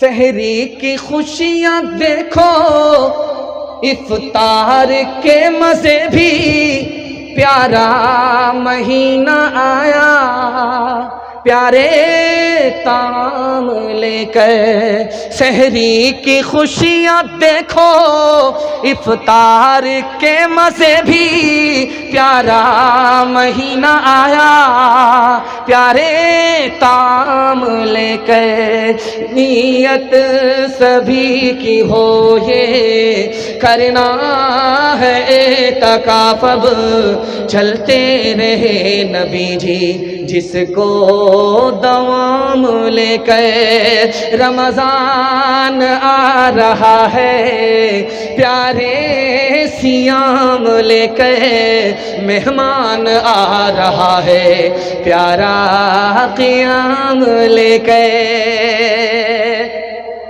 सहरी की खुशियां देखो, इफ्तार के मजे भी, प्यारा महीना आया, प्यारे ताम लेकर। सहरी की खुशियां देखो, इफ्तार के मजे भी, प्यारा महीना आया, प्यारे ताम लेकर। नियत सभी की हो ये करना है एतकाफ, अब चलते रहे नबी जी जिसको दवाम लेकर। रमजान आ रहा है प्यारे सियाम लेकर, मेहमान आ रहा है प्यारा क़ियाम लेकर।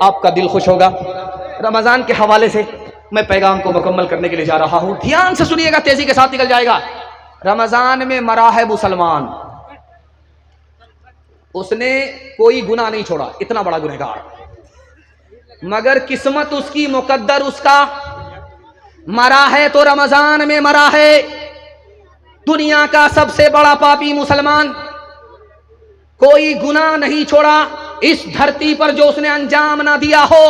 आपका दिल खुश होगा। रमजान के हवाले से मैं पैगाम को मुकम्मल करने के लिए जा रहा हूं, ध्यान से सुनिएगा, तेजी के साथ निकल जाएगा। रमजान में मरा है मुसलमान, उसने कोई गुनाह नहीं छोड़ा, इतना बड़ा गुनहगार, मगर किस्मत उसकी, मुकद्दर उसका, मरा है तो रमजान में मरा है। दुनिया का सबसे बड़ा पापी मुसलमान, कोई गुनाह नहीं छोड़ा इस धरती पर जो उसने अंजाम ना दिया हो,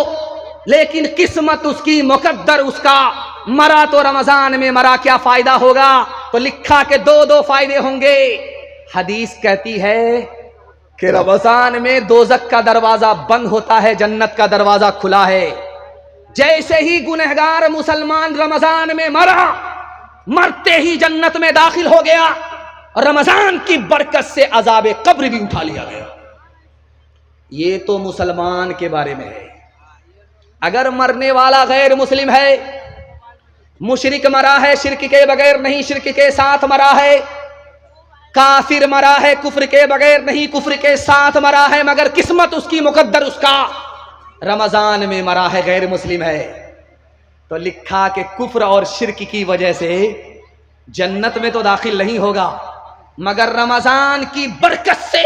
लेकिन किस्मत उसकी, मुकद्दर उसका, मरा तो रमजान में मरा। क्या फायदा होगा? तो लिखा के दो फायदे होंगे। हदीस कहती है कि रमजान में दोज़ख का दरवाजा बंद होता है, जन्नत का दरवाजा खुला है। जैसे ही गुनहगार मुसलमान रमजान में मरा, मरते ही जन्नत में दाखिल हो गया, रमजान की बरकत से अज़ाबे कब्र भी उठा लिया गया। ये तो मुसलमान के बारे में है। अगर मरने वाला गैर मुस्लिम है, मुशरिक मरा है, शिर्क के बगैर नहीं, शिर्क के साथ मरा है, काफिर मरा है, कुफ्र के बगैर नहीं, कुफ्र के साथ मरा है, मगर किस्मत उसकी, मुकद्दर उसका, रमजान में मरा है, गैर मुस्लिम है, तो लिखा कि कुफ्र और शिर्क की वजह से जन्नत में तो दाखिल नहीं होगा, मगर रमजान की बरकत से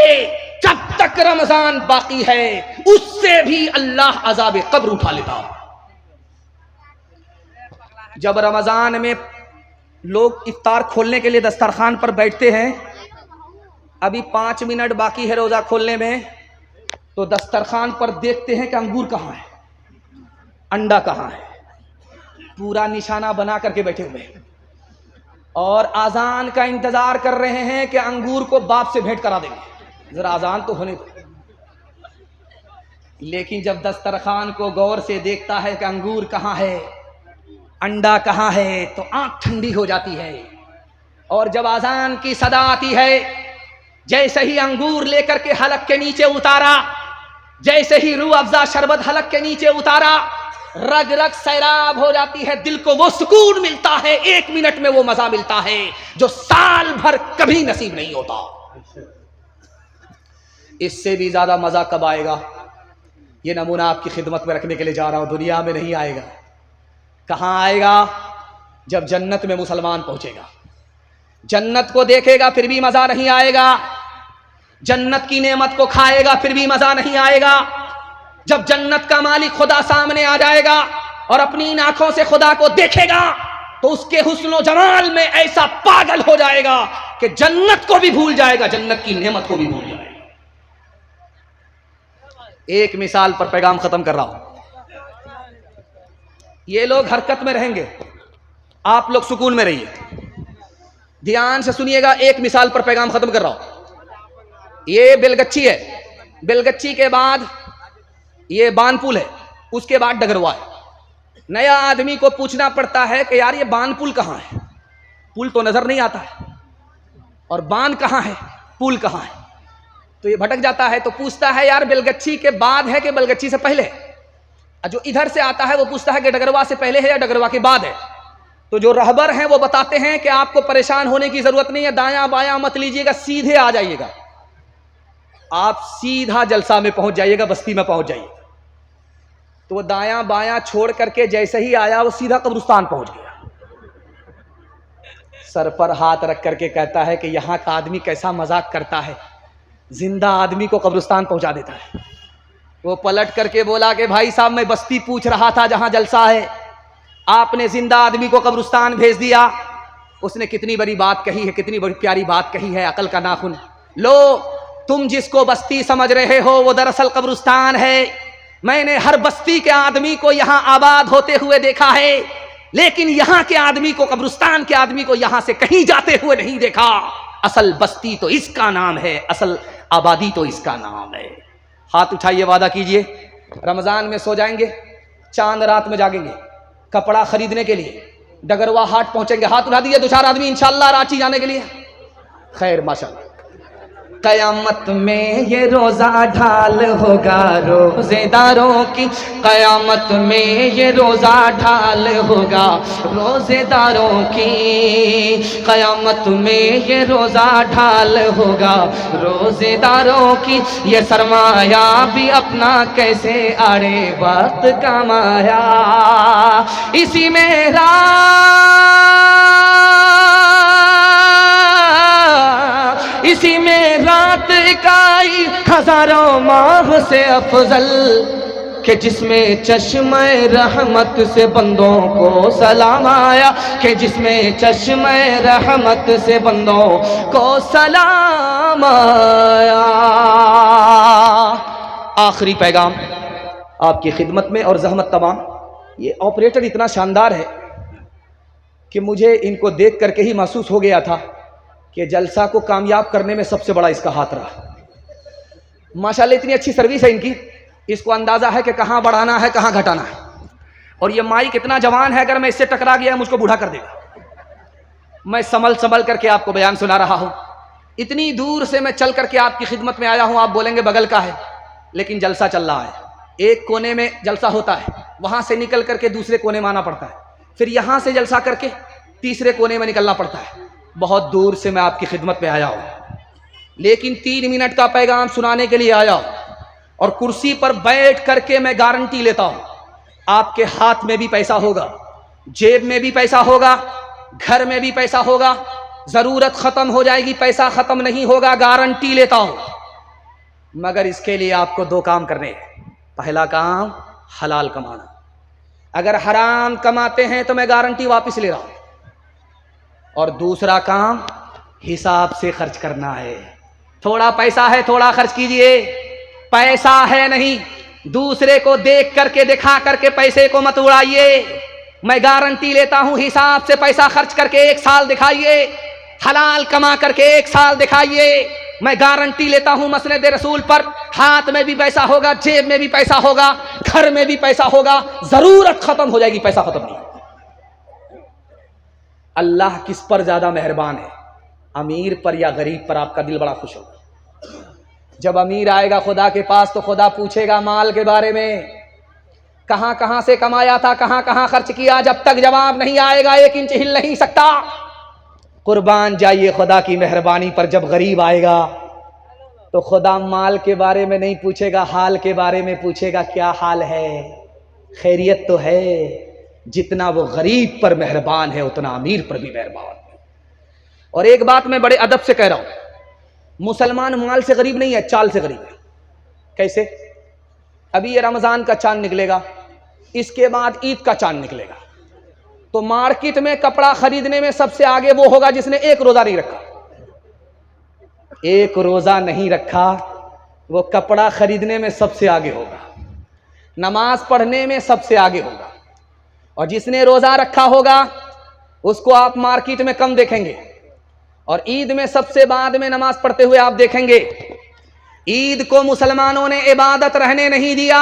जब तक रमजान बाकी है उससे भी अल्लाह अज़ाब कब्र उठा लेता। जब रमजान में लोग इफ्तार खोलने के लिए दस्तरखान पर बैठते हैं, अभी 5 मिनट बाकी है रोजा खोलने में, तो दस्तरखान पर देखते हैं कि अंगूर कहाँ है, अंडा कहाँ है, पूरा निशाना बना करके बैठे हुए हैं और आजान का इंतजार कर रहे हैं कि अंगूर को बाप से भेंट करा देंगे, जरा आजान तो होने दो। लेकिन जब दस्तरखान को गौर से देखता है कि अंगूर कहाँ है, अंडा कहाँ है, तो आंख ठंडी हो जाती है। और जब आजान की सदा आती है, जैसे ही अंगूर लेकर के हलक के नीचे उतारा, जैसे ही रूह अफ़ज़ा शरबत हलक के नीचे उतारा, रग रग सैराब हो जाती है, दिल को वो सुकून मिलता है, 1 मिनट में वो मजा मिलता है जो साल भर कभी नसीब नहीं होता। इससे भी ज्यादा मजा कब आएगा? ये नमूना आपकी खिदमत में रखने के लिए जा रहा हूं, दुनिया में नहीं आएगा। कहां आएगा? जब जन्नत में मुसलमान पहुंचेगा, जन्नत को देखेगा फिर भी मजा नहीं आएगा, जन्नत की नेमत को खाएगा फिर भी मजा नहीं आएगा। जब जन्नत का मालिक खुदा सामने आ जाएगा और अपनी इन आंखों से खुदा को देखेगा, तो उसके हुस्न और जमाल में ऐसा पागल हो जाएगा कि जन्नत को भी भूल जाएगा, जन्नत की नेमत को भी भूल जाएगा। एक मिसाल पर पैगाम खत्म कर रहा हूं। ये लोग हरकत में रहेंगे, आप लोग सुकून में रहिए, ध्यान से सुनिएगा। एक मिसाल पर पैगाम खत्म कर रहा हूं। ये बेलगच्छी है, बेलगच्छी के बाद ये बानपुल है, उसके बाद डगरवा है। नया आदमी को पूछना पड़ता है कि यार ये बानपुल कहाँ है, पुल तो नजर नहीं आता है, और बान कहाँ है, पुल कहाँ है, तो ये भटक जाता है। तो पूछता है यार बेलगच्छी के बाद है कि बेलगच्छी से पहले? जो इधर से आता है वो पूछता है कि डगरवा से पहले है या डगरवा के बाद है। तो जो रहबर हैं वो बताते हैं कि आपको परेशान होने की जरूरत नहीं है, दायां बायां मत लीजिएगा, सीधे आ जाइएगा, आप सीधा जलसा में पहुंच जाइएगा, बस्ती में पहुंच जाइएगा। तो वो दायां बायां छोड़ करके जैसे ही आया वो सीधा कब्रिस्तान पहुंच गया। सर पर हाथ रख करके कहता है कि यहाँ का आदमी कैसा मजाक करता है, जिंदा आदमी को कब्रिस्तान पहुंचा देता है। वो पलट करके बोला कि भाई साहब मैं बस्ती पूछ रहा था जहां जलसा है, आपने जिंदा आदमी को कब्रिस्तान भेज दिया। उसने कितनी बड़ी बात कही है, कितनी बड़ी प्यारी बात कही है, अकल का नाखून। लो, तुम जिसको बस्ती समझ रहे हो वो दरअसल कब्रिस्तान है। मैंने हर बस्ती के आदमी को यहां आबाद होते हुए देखा है, लेकिन यहां के आदमी को, कब्रिस्तान के आदमी को यहां से कहीं जाते हुए नहीं देखा। असल बस्ती तो इसका नाम है, असल आबादी तो इसका नाम है। हाथ उठाइए, वादा कीजिए रमजान में सो जाएंगे, चांद रात में जागेंगे, कपड़ा खरीदने के लिए डगरवा हाट पहुंचेंगे। हाथ उठा दीजिए 2-4 आदमी इंशाल्लाह रांची जाने के लिए। खैर माशाल्लाह। कयामत में ये रोजा ढाल होगा रोजेदारों की, कयामत में ये रोजा ढाल होगा रोजेदारों की, कयामत में ये रोजा ढाल होगा रोजेदारों की। ये सरमाया भी अपना कैसे आड़े वक्त कमाया, इसी में इसी में रात इकाई हजारों माह से अफजल, कि जिसमें चश्मे रहमत से बंदों को सलाम आया, कि जिसमें चश्मे रहमत से बंदों को सलाम आया। आखिरी पैगाम आपकी खिदमत में और जहमत तमाम। ये ऑपरेटर इतना शानदार है कि मुझे इनको देख करके ही महसूस हो गया था कि जलसा को कामयाब करने में सबसे बड़ा इसका हाथ रहा। माशाल्लाह इतनी अच्छी सर्विस है इनकी, इसको अंदाज़ा है कि कहाँ बढ़ाना है कहाँ घटाना है। और ये माइक इतना जवान है, अगर मैं इससे टकरा गया मुझको बूढ़ा कर देगा। मैं संभल करके आपको बयान सुना रहा हूँ। इतनी दूर से मैं चल करके आपकी खिदमत में आया हूँ। आप बोलेंगे बगल का है, लेकिन जलसा चल रहा है। एक कोने में जलसा होता है, वहाँ से निकल करके दूसरे कोने में आना पड़ता है, फिर यहाँ से जलसा करके तीसरे कोने में निकलना पड़ता है। बहुत दूर से मैं आपकी खिदमत में आया हूँ, लेकिन 3 मिनट का पैगाम सुनाने के लिए आया हूँ। और कुर्सी पर बैठ करके मैं गारंटी लेता हूँ, आपके हाथ में भी पैसा होगा, जेब में भी पैसा होगा, घर में भी पैसा होगा। ज़रूरत ख़त्म हो जाएगी, पैसा ख़त्म नहीं होगा, गारंटी लेता हूँ। मगर इसके लिए आपको 2 काम करने हैं। पहला काम हलाल कमाना। अगर हराम कमाते हैं तो मैं गारंटी वापस ले रहा हूँ। और दूसरा काम हिसाब से खर्च करना है। थोड़ा पैसा है थोड़ा खर्च कीजिए, पैसा है नहीं, दूसरे को देख करके दिखा करके पैसे को मत उड़ाइए। मैं गारंटी लेता हूं, हिसाब से पैसा खर्च करके 1 साल दिखाइए, हलाल कमा करके 1 साल दिखाइए। मैं गारंटी लेता हूं मसनद रसूल पर, हाथ में भी पैसा होगा, जेब में भी पैसा होगा, घर में भी पैसा होगा। जरूरत खत्म हो जाएगी, पैसा खत्म नहीं। अल्लाह किस पर ज्यादा मेहरबान है, अमीर पर या गरीब पर? आपका दिल बड़ा खुश होगा। जब अमीर आएगा खुदा के पास तो खुदा पूछेगा माल के बारे में, कहां कहां से कमाया था, कहां कहां खर्च किया। जब तक जवाब नहीं आएगा 1 इंच हिल नहीं सकता। कुर्बान जाइए खुदा की मेहरबानी पर। जब गरीब आएगा तो खुदा माल के बारे में नहीं पूछेगा, हाल के बारे में पूछेगा, क्या हाल है, खैरियत तो है। जितना वो गरीब पर मेहरबान है उतना अमीर पर भी मेहरबान है। और एक बात मैं बड़े अदब से कह रहा हूं, मुसलमान माल से गरीब नहीं है, चाल से गरीब है। कैसे? अभी ये रमजान का चांद निकलेगा, इसके बाद ईद का चांद निकलेगा, तो मार्केट में कपड़ा खरीदने में सबसे आगे वो होगा जिसने 1 रोजा नहीं रखा। 1 रोजा नहीं रखा वो कपड़ा खरीदने में सबसे आगे होगा, नमाज पढ़ने में सबसे आगे होगा। और जिसने रोजा रखा होगा उसको आप मार्केट में कम देखेंगे, और ईद में सबसे बाद में नमाज पढ़ते हुए आप देखेंगे। ईद को मुसलमानों ने इबादत रहने नहीं दिया,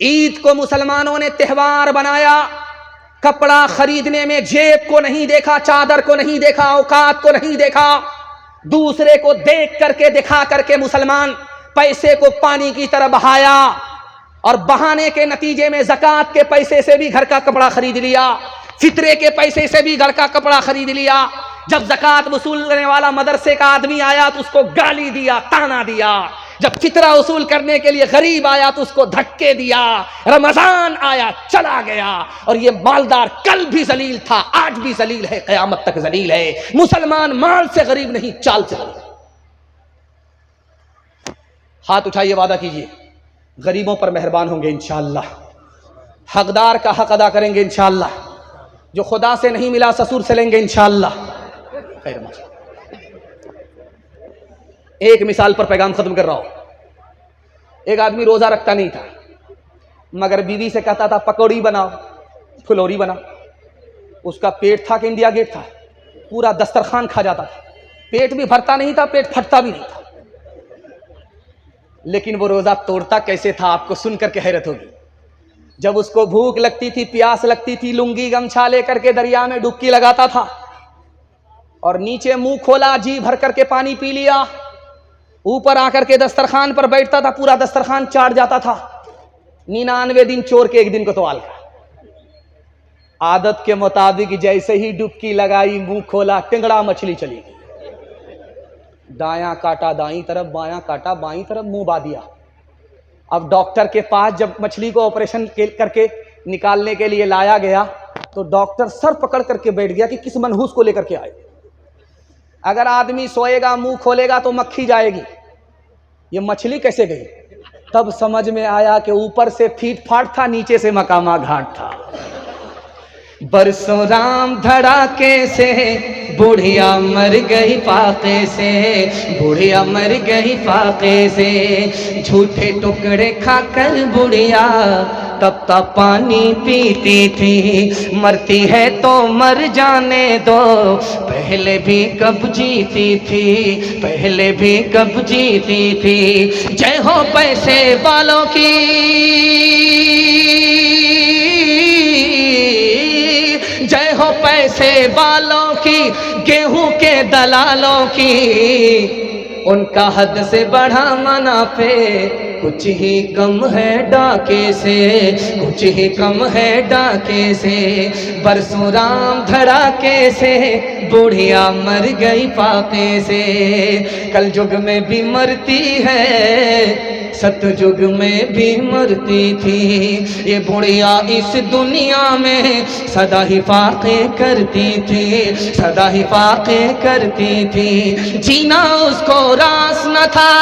ईद को मुसलमानों ने त्योहार बनाया। कपड़ा खरीदने में जेब को नहीं देखा, चादर को नहीं देखा, औकात को नहीं देखा। दूसरे को देख करके दिखा करके मुसलमान पैसे को पानी की तरह बहाया, और बहाने के नतीजे में ज़कात के पैसे से भी घर का कपड़ा खरीद लिया, फितरे के पैसे से भी घर का कपड़ा खरीद लिया। जब ज़कात वसूल करने वाला मदरसे का आदमी आया तो उसको गाली दिया, ताना दिया। जब फितरा वसूल करने के लिए गरीब आया तो उसको धक्के दिया। रमजान आया चला गया, और ये मालदार कल भी जलील था, आज भी जलील है, क़यामत तक जलील है। मुसलमान माल से गरीब नहीं, चाल से गरीब। हाथ उठाइए, वादा कीजिए गरीबों पर मेहरबान होंगे इंशाअल्लाह, हकदार का हक अदा करेंगे इंशाअल्लाह, जो खुदा से नहीं मिला ससुर से लेंगे इंशाअल्लाह। खैर मचा। एक मिसाल पर पैगाम खत्म कर रहा हूं। एक आदमी रोजा रखता नहीं था, मगर बीवी से कहता था पकौड़ी बनाओ, फुलौरी बना। उसका पेट था कि इंडिया गेट था, पूरा दस्तरखान खा जाता था। पेट भी भरता नहीं था, पेट फटता भी नहीं था, लेकिन वो रोजा तोड़ता कैसे था आपको सुनकर के हैरत होगी। जब उसको भूख लगती थी, प्यास लगती थी, लुंगी गमछा लेकर के दरिया में डुबकी लगाता था और नीचे मुंह खोला, जी भर करके पानी पी लिया, ऊपर आकर के दस्तरखान पर बैठता था, पूरा दस्तरखान चाट जाता था। 99 दिन चोर के एक दिन कोतवाल का। आदत के मुताबिक जैसे ही डुबकी लगाई, मुंह खोला, टिंगड़ा मछली चली गई। दायां काटा दाईं तरफ, बायां काटा बाईं तरफ, मुंह बा दिया। अब डॉक्टर के पास जब मछली को ऑपरेशन करके निकालने के लिए लाया गया तो डॉक्टर सर पकड़ करके बैठ गया कि किस मनहूस को लेकर के आए। अगर आदमी सोएगा, मुंह खोलेगा तो मक्खी जाएगी, ये मछली कैसे गई? तब समझ में आया कि ऊपर से फीट फाट था, नीचे से मकामा घाट था। बरसों राम धड़ाके से बुढ़िया मर गई फाके से, बुढ़िया मर गई फाके से। झूठे टुकड़े खाकर बुढ़िया तब तक पानी पीती थी। मरती है तो मर जाने दो, पहले भी कब जीती थी, पहले भी कब जीती थी। जय हो पैसे वालों की, जय हो पैसे वालों की, गेहूं के दलालों की। उनका हद से बढ़ा मुनाफे, कुछ ही कम है डाके से, कुछ ही कम है डाके से। बरसों राम धड़ाके से बुढ़िया मर गई फाके से। कल युग में भी मरती है, सतयुग में भी मरती थी। ये बुढ़िया इस दुनिया में सदा ही फाके करती थी, सदा ही फाके करती थी। जीना उसको रास न था,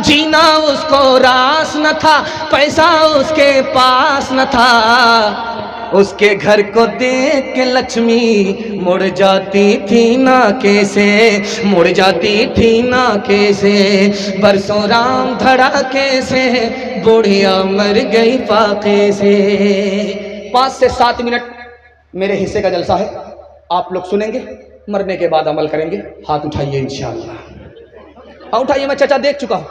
जीना उसको रास न था, पैसा उसके पास न था। उसके घर को देख के लक्ष्मी मुड़ जाती थी नाके से, मुड़ जाती थी नाके से। बरसों राम धड़ाके से बुढ़िया मर गई फाके से। 5 से 7 मिनट मेरे हिस्से का जलसा है, आप लोग सुनेंगे, मरने के बाद अमल करेंगे। हाथ उठाइए इंशाअल्लाह, हाँ उठाइए, मैं चचा देख चुका हूं,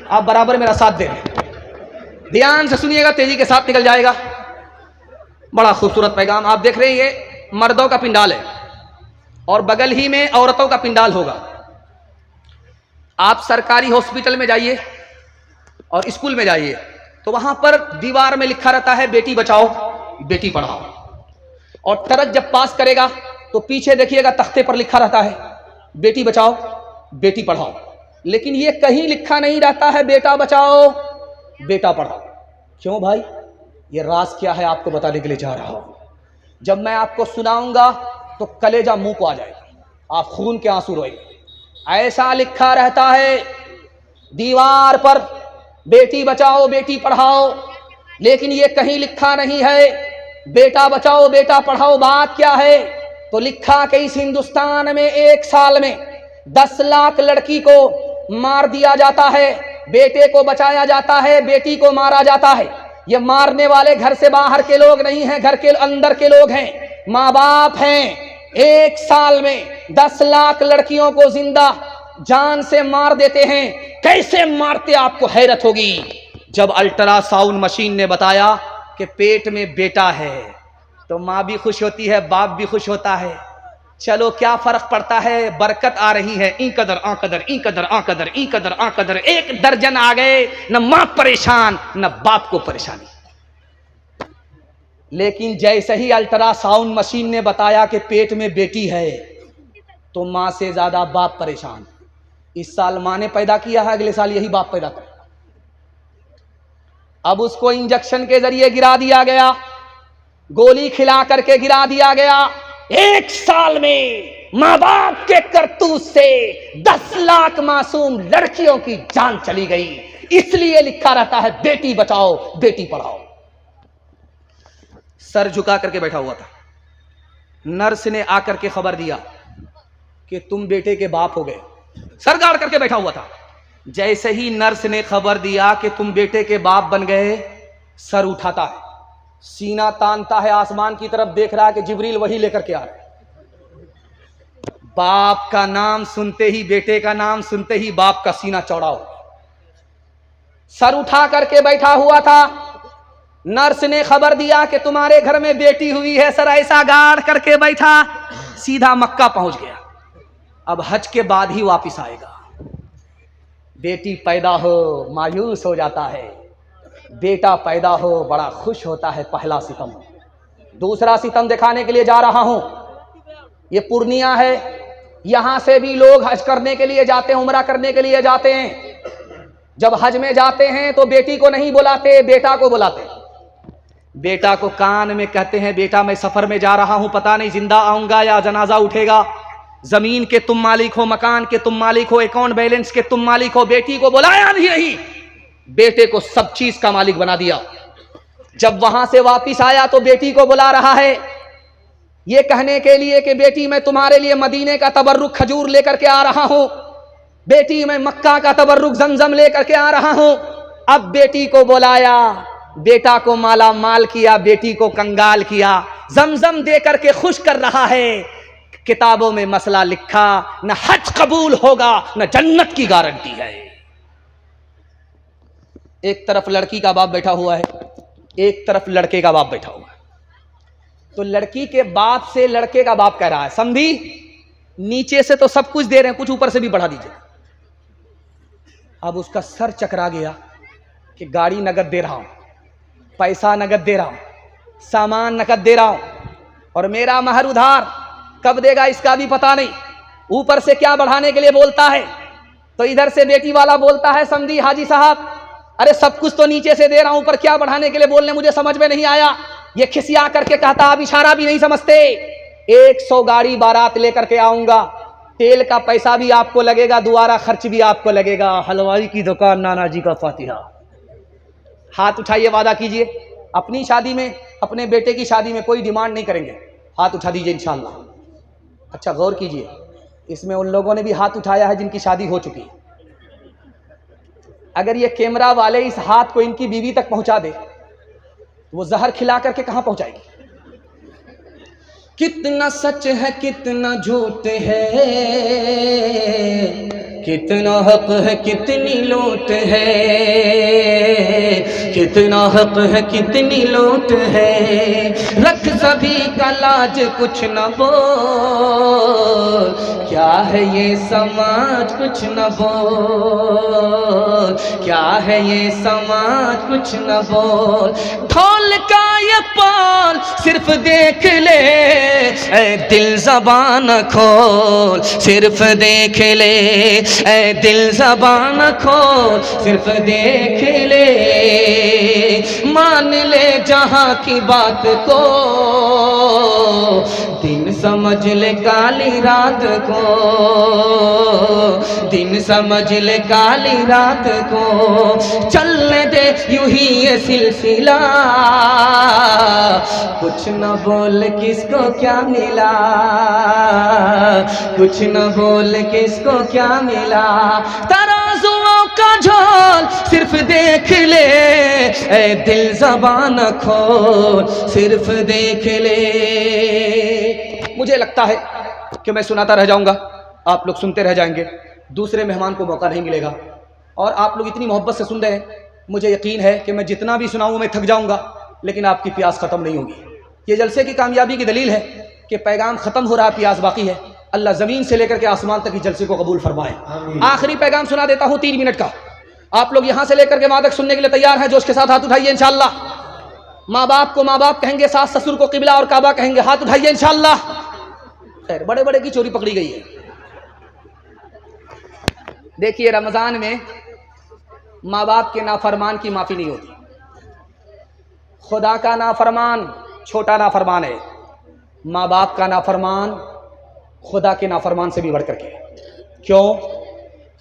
आप बराबर मेरा साथ दे रहे हैं। ध्यान से सुनिएगा, तेजी के साथ निकल जाएगा। बड़ा खूबसूरत पैगाम आप देख रहे हैं। ये मर्दों का पिंडाल है और बगल ही में औरतों का पिंडाल होगा। आप सरकारी हॉस्पिटल में जाइए और स्कूल में जाइए तो वहां पर दीवार में लिखा रहता है बेटी बचाओ बेटी पढ़ाओ, और ट्रक जब पास करेगा तो पीछे देखिएगा तख्ते पर लिखा रहता है बेटी बचाओ बेटी पढ़ाओ। लेकिन ये कहीं लिखा नहीं रहता है बेटा बचाओ बेटा पढ़ाओ। क्यों भाई? ये राज क्या है आपको बताने के लिए जा रहा हूं। जब मैं आपको सुनाऊंगा तो कलेजा मुंह को आ जाएगा, आप खून के आंसू रोएंगे। ऐसा लिखा रहता है दीवार पर बेटी बचाओ बेटी पढ़ाओ, लेकिन ये कहीं लिखा नहीं है बेटा बचाओ बेटा पढ़ाओ। बात क्या है? तो लिखा कि इस हिंदुस्तान में 1 साल में 10 लाख लड़की को मार दिया जाता है, बेटे को बचाया जाता है, बेटी को मारा जाता है। ये मारने वाले घर से बाहर के लोग नहीं हैं, घर के अंदर के लोग हैं, माँ बाप हैं। 1 साल में 10 लाख लड़कियों को जिंदा जान से मार देते हैं। कैसे मारते आपको हैरत होगी। जब अल्ट्रासाउंड मशीन ने बताया कि पेट में बेटा है तो माँ भी खुश होती है, बाप भी खुश होता है। चलो क्या फर्क पड़ता है, बरकत आ रही है। ई कदर आ कदर ई कदर आ कदर ई कदर आ कदर, 1 दर्जन आ गए, न मां परेशान न बाप को परेशानी। लेकिन जैसे ही अल्ट्रासाउंड मशीन ने बताया कि पेट में बेटी है तो मां से ज्यादा बाप परेशान। इस साल मां ने पैदा किया है, अगले साल यही बाप पैदा करेगा। अब उसको इंजेक्शन के जरिए गिरा दिया गया, गोली खिला करके गिरा दिया गया। 1 साल में माँ बाप के करतूत से 10 लाख मासूम लड़कियों की जान चली गई। इसलिए लिखा रहता है बेटी बचाओ बेटी पढ़ाओ। सर झुका करके बैठा हुआ था, नर्स ने आकर के खबर दिया कि तुम बेटे के बाप हो गए। सर गाड़ करके बैठा हुआ था। जैसे ही नर्स ने खबर दिया कि तुम बेटे के बाप बन गए, सर उठाता है, सीना तानता है, आसमान की तरफ देख रहा है कि जिब्रील वही लेकर के आ रहे। बाप का नाम सुनते ही, बेटे का नाम सुनते ही बाप का सीना चौड़ा हो। सर उठा करके बैठा हुआ था। नर्स ने खबर दिया कि तुम्हारे घर में बेटी हुई है। सर ऐसा गाड़ करके बैठा, सीधा मक्का पहुंच गया। अब हज के बाद ही वापिस आएगा। बेटी पैदा हो मायूस हो जाता है, बेटा पैदा हो बड़ा खुश होता है। पहला सितम। दूसरा सितम दिखाने के लिए जा रहा हूं। ये पूर्णिया है, यहां से भी लोग हज करने के लिए जाते हैं, उम्रा करने के लिए जाते हैं। जब हज में जाते हैं तो बेटी को नहीं बुलाते, बेटा को बुलाते। बेटा को कान में कहते हैं, बेटा मैं सफर में जा रहा हूं, पता नहीं जिंदा आऊंगा या जनाजा उठेगा। जमीन के तुम मालिक हो, मकान के तुम मालिक हो, अकाउंट बैलेंस के तुम मालिक हो। बेटी को बुलाया नहीं, बेटे को सब चीज का मालिक बना दिया। जब वहां से वापिस आया तो बेटी को बुला रहा है, ये कहने के लिए कि बेटी मैं तुम्हारे लिए मदीने का तबर्रुक खजूर लेकर के आ रहा हूं, बेटी मैं मक्का का तबर्रुक जमजम लेकर के आ रहा हूं। अब बेटी को बुलाया, बेटा को माला माल किया, बेटी को कंगाल किया, जमजम दे करके खुश कर रहा है। किताबों में मसला लिखा, न हज कबूल होगा न जन्नत की गारंटी है। एक तरफ लड़की का बाप बैठा हुआ है, एक तरफ लड़के का बाप बैठा हुआ है। तो लड़की के बाप से लड़के का बाप कह रहा है, समझी नीचे से तो सब कुछ दे रहे हैं, कुछ ऊपर से भी बढ़ा दीजिए। अब उसका सर चकरा गया कि गाड़ी नगद दे रहा हूं, पैसा नगद दे रहा हूं, सामान नगद दे रहा हूं, और मेरा महर उधार, कब देगा इसका भी पता नहीं। ऊपर से क्या बढ़ाने के लिए बोलता है। तो इधर से बेटी वाला बोलता है, समझी हाजी साहब अरे सब कुछ तो नीचे से दे रहा हूं, ऊपर क्या बढ़ाने के लिए बोलने, मुझे समझ में नहीं आया। ये खिसिया करके कहता, आप इशारा भी नहीं समझते। 100 गाड़ी बारात लेकर के आऊंगा, तेल का पैसा भी आपको लगेगा, दोबारा खर्च भी आपको लगेगा। हलवाई की दुकान, नाना जी का फातिहा। हाथ उठाइए, वादा कीजिए अपनी शादी में, अपने बेटे की शादी में कोई डिमांड नहीं करेंगे। हाथ उठा दीजिए इंशाल्लाह। अच्छा गौर कीजिए, इसमें उन लोगों ने भी हाथ उठाया है जिनकी शादी हो चुकी है। अगर ये कैमरा वाले इस हाथ को इनकी बीवी तक पहुंचा दे तो वो जहर खिला करके कहां पहुंचाएगी। कितना सच है कितना झूठ है, कितना हक है कितनी लूट है, कितना हक है कितनी लूट है। रख सभी का लाज कुछ न बोल, क्या है ये समाज कुछ न बोल, क्या है ये समाज कुछ न बोल। ढोल का ये पाल सिर्फ देख ले, ऐ दिल ज़बान खोल, सिर्फ देख ले, ऐ दिल ज़बान खोल, सिर्फ देख ले। मान ले जहां की बात को, दिन समझ ले काली रात को, दिन समझ ले काली रात को। चलने दे यूं ही ये सिलसिला, कुछ न बोल किसको क्या मिला, कुछ न बोल किसको क्या मिला। तराजुओं का झोल सिर्फ देख ले, ऐ दिल ज़बान खोल, सिर्फ देख ले। मुझे लगता है कि मैं सुनाता रह जाऊंगा, आप लोग सुनते रह जाएंगे, दूसरे मेहमान को मौका नहीं मिलेगा। और आप लोग इतनी मोहब्बत से सुन रहे हैं, मुझे यकीन है कि मैं जितना भी सुनाऊं मैं थक जाऊंगा, लेकिन आपकी प्यास खत्म नहीं होगी। ये जलसे की कामयाबी की दलील है कि पैगाम खत्म हो रहा है, प्यास बाकी है। अल्लाह ज़मीन से लेकर के आसमान तक इस जलसे को कबूल फरमाए। आखिरी पैगाम सुना देता हूँ 3 मिनट का। आप लोग यहाँ से लेकर के वहां तक सुनने के लिए तैयार हैं? जोश के साथ हाथ उठाइए इंशाअल्लाह। माँ बाप को माँ बाप कहेंगे, सास ससुर को किबला और काबा कहेंगे। हाथ उठाइए इंशाअल्लाह। खैर, बड़े बड़े की चोरी पकड़ी गई है। देखिए, रमजान में माँ बाप के नाफरमान की माफी नहीं होती। खुदा का नाफरमान छोटा नाफरमान है, माँ बाप का नाफरमान खुदा के नाफरमान से भी बढ़ करके। क्यों?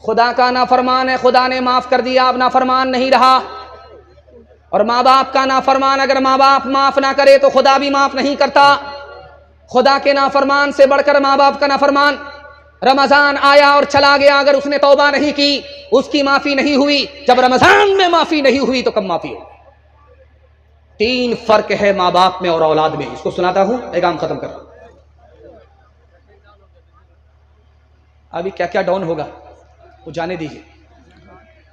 खुदा का नाफरमान है, खुदा ने माफ कर दिया, अब नाफरमान नहीं रहा। और माँ बाप का नाफरमान, अगर माँ बाप माफ ना करे तो खुदा भी माफ नहीं करता। खुदा के नाफरमान से बढ़कर माँ बाप का नाफरमान। रमजान आया और चला गया, अगर उसने तौबा नहीं की, उसकी माफी नहीं हुई। जब रमजान में माफी नहीं हुई तो कब माफी होगी? 3 फर्क है माँ बाप में और औलाद में। इसको सुनाता हूं, पैगाम खत्म कर रहा हूं। अभी क्या क्या डाउन होगा वो जाने दीजिए।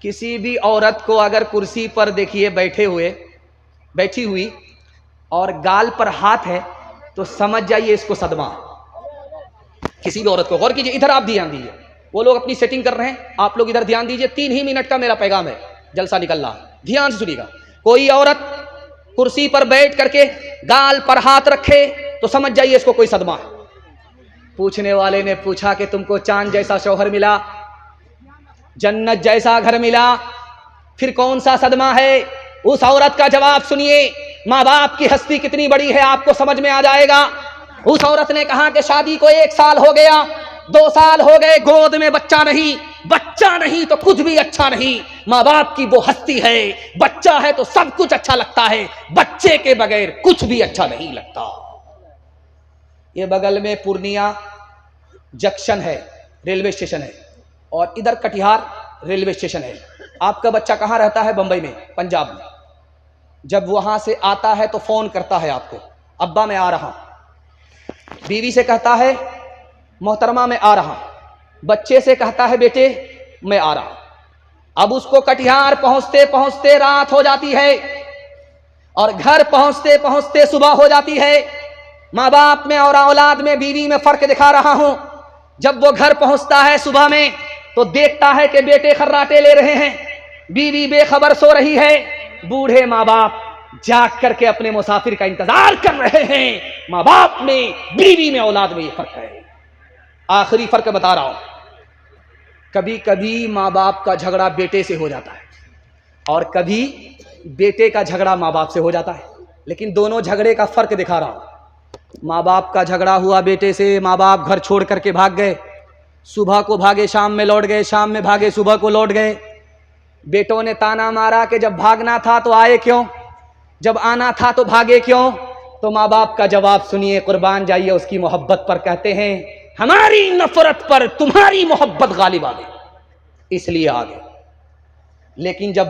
किसी भी औरत को अगर कुर्सी पर देखिए बैठी हुई और गाल पर हाथ है तो समझ जाइए इसको सदमा। किसी भी औरत को, गौर कीजिए, इधर आप ध्यान दीजिए, वो लोग अपनी सेटिंग कर रहे हैं, आप लोग इधर ध्यान दीजिए। 3 ही मिनट का मेरा पैगाम है, जलसा निकल रहा है, ध्यान से सुनिएगा। कोई औरत कुर्सी पर बैठ करके गाल पर हाथ रखे तो समझ जाइए इसको कोई सदमा है। पूछने वाले ने पूछा कि तुमको चांद जैसा शौहर मिला, जन्नत जैसा घर मिला, फिर कौन सा सदमा है? उस औरत का जवाब सुनिए। माँ बाप की हस्ती कितनी बड़ी है आपको समझ में आ जाएगा। उस औरत ने कहा कि शादी को 1 साल हो गया, 2 साल हो गए, गोद में बच्चा नहीं तो कुछ भी अच्छा नहीं। माँ बाप की वो हस्ती है, बच्चा है तो सब कुछ अच्छा लगता है, बच्चे के बगैर कुछ भी अच्छा नहीं लगता। ये बगल में पूर्णिया जंक्शन है, रेलवे स्टेशन है, और इधर कटिहार रेलवे स्टेशन है। आपका बच्चा कहाँ रहता है? बंबई में, पंजाब में। जब वहां से आता है तो फोन करता है आपको, अब्बा मैं आ रहा हूं। बीवी से कहता है मोहतरमा मैं आ रहा हूं। बच्चे से कहता है बेटे मैं आ रहा हूं। अब उसको कटिहार पहुंचते पहुंचते रात हो जाती है और घर पहुंचते पहुंचते सुबह हो जाती है। माँ बाप में और औलाद में, बीवी में फर्क दिखा रहा हूं। जब वो घर पहुंचता है सुबह में तो देखता है कि बेटे खर्राटे ले रहे हैं, बीवी बेखबर सो रही है। बूढ़े माँ बाप जाग करके अपने मुसाफिर का इंतजार कर रहे हैं। माँ बाप में, बीवी में, औलाद में ये फर्क है। आखिरी फर्क बता रहा हूं, कभी कभी माँ बाप का झगड़ा बेटे से हो जाता है और कभी बेटे का झगड़ा माँ बाप से हो जाता है, लेकिन दोनों झगड़े का फर्क दिखा रहा हूं। माँ बाप का झगड़ा हुआ बेटे से, माँ बाप घर छोड़ करके भाग गए, सुबह को भागे शाम में लौट गए, शाम में भागे सुबह को लौट गए। बेटों ने ताना मारा कि जब भागना था तो आए क्यों, जब आना था तो भागे क्यों? तो माँ बाप का जवाब सुनिए, कुर्बान जाइए उसकी मोहब्बत पर। कहते हैं हमारी नफरत पर तुम्हारी मोहब्बत गालिब आ गई, इसलिए आ गए। लेकिन जब